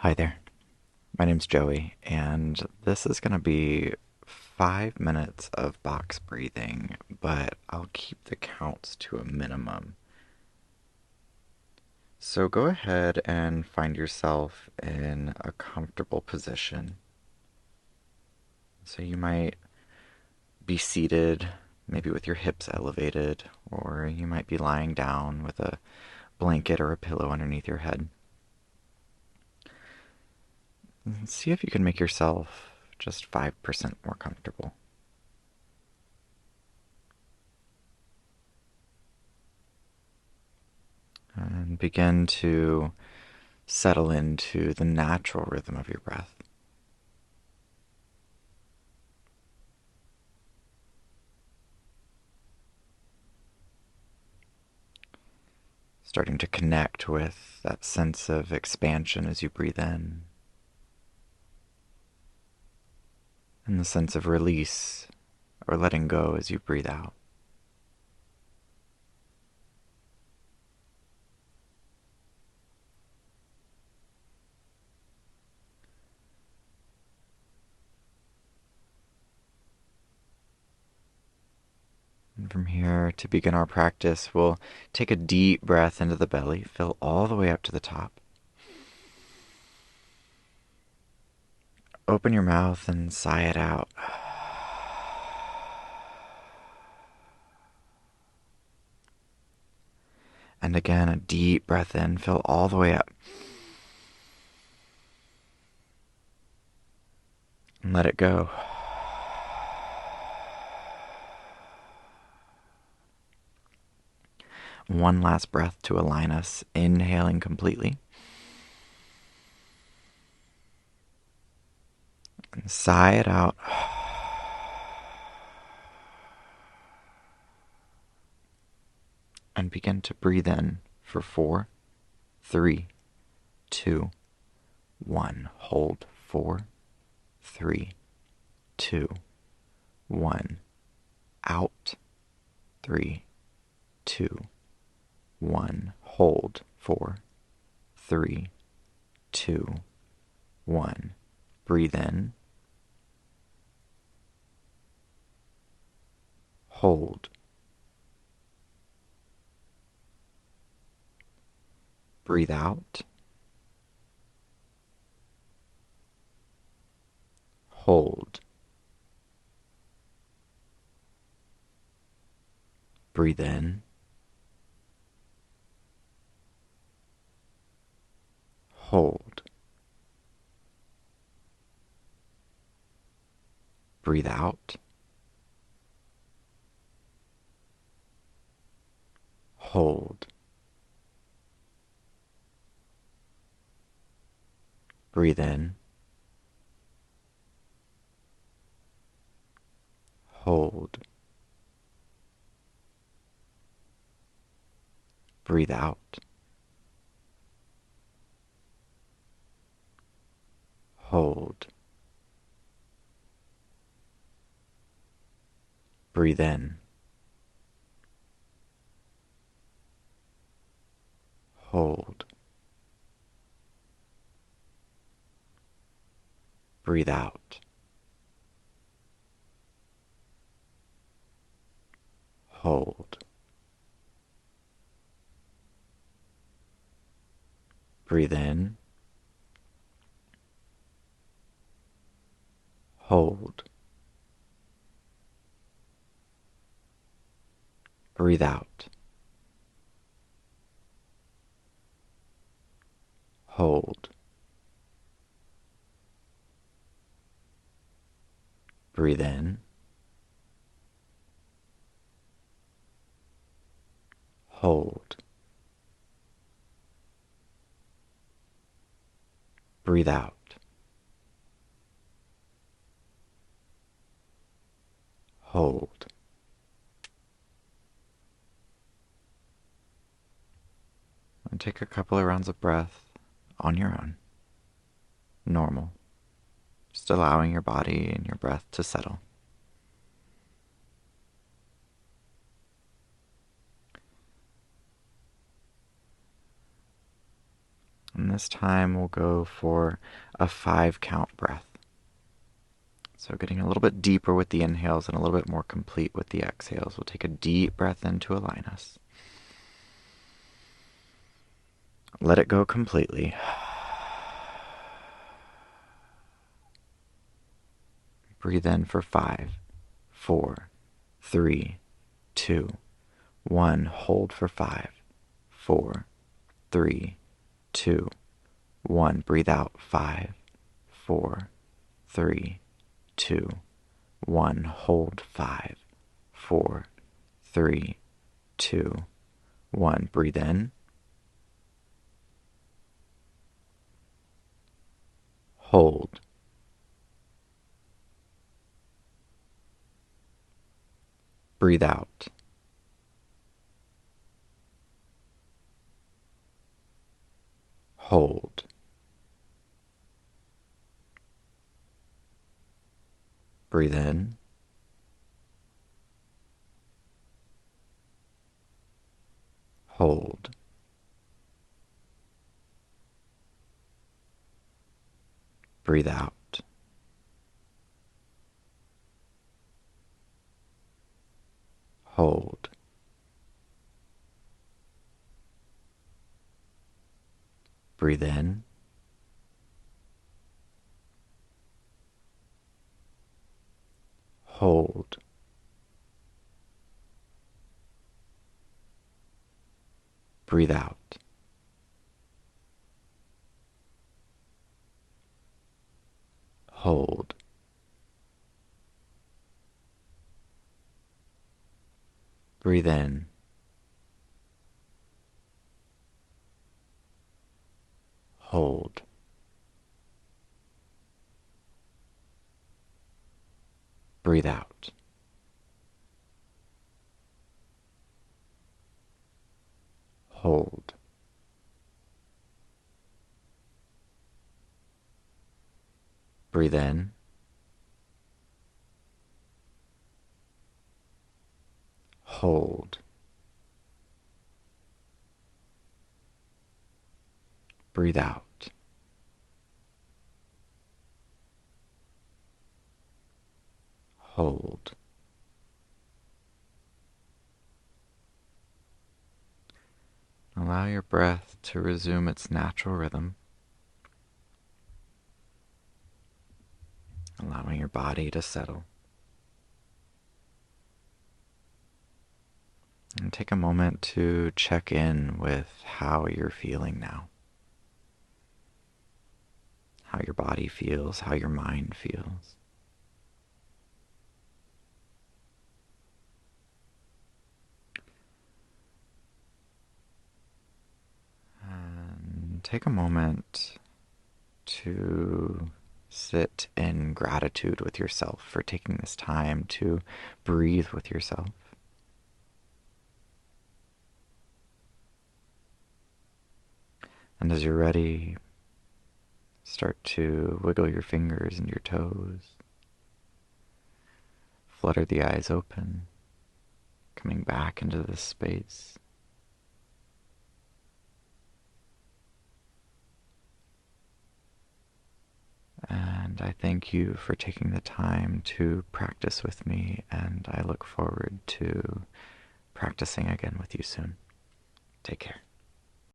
Hi there. My name's Joey, and this is going to be 5 minutes of box breathing, but I'll keep the counts to a minimum. So go ahead and find yourself in a comfortable position. So you might be seated, maybe with your hips elevated, or you might be lying down with a blanket or a pillow underneath your head. And see if you can make yourself just 5% more comfortable. And begin to settle into the natural rhythm of your breath. Starting to connect with that sense of expansion as you breathe in, and the sense of release or letting go as you breathe out. And from here, to begin our practice, we'll take a deep breath into the belly, fill all the way up to the top. Open your mouth and sigh it out. And again, a deep breath in, fill all the way up. And let it go. One last breath to align us, inhaling completely. And sigh it out. And begin to breathe in for 4, 3, 2, 1. Hold 4, 3, 2, 1. Out 3, 2, 1. Hold 4, 3, 2, 1. Breathe in. Hold. Breathe out. Hold. Breathe in. Hold. Breathe out. Hold. Breathe in. Hold. Breathe out. Hold. Breathe in. Hold. Breathe out. Hold. Breathe in. Hold. Breathe out. Hold. Breathe in. Hold. Breathe out. Hold. And take a couple of rounds of breath on your own. Normal. Just allowing your body and your breath to settle. And this time we'll go for a 5 count breath. So getting a little bit deeper with the inhales and a little bit more complete with the exhales. We'll take a deep breath in to align us. Let it go completely. Breathe in for 5, 4, 3, 2, 1. Hold for 5, 4, 3, 2, 1. Breathe out 5, 4, 3, 2, 1. Hold 5, 4, 3, 2, 1. Breathe in. Hold. Breathe out. Hold. Breathe in. Hold. Breathe out. Hold. Breathe in. Hold. Breathe out. Hold. Breathe in. Hold. Breathe out. Hold. Breathe in. Hold. Breathe out. Hold. Allow your breath to resume its natural rhythm, allowing your body to settle. And take a moment to check in with how you're feeling now. How your body feels, how your mind feels. And take a moment to sit in gratitude with yourself for taking this time to breathe with yourself. And as you're ready, start to wiggle your fingers and your toes. Flutter the eyes open, coming back into this space. And I thank you for taking the time to practice with me, and I look forward to practicing again with you soon. Take care.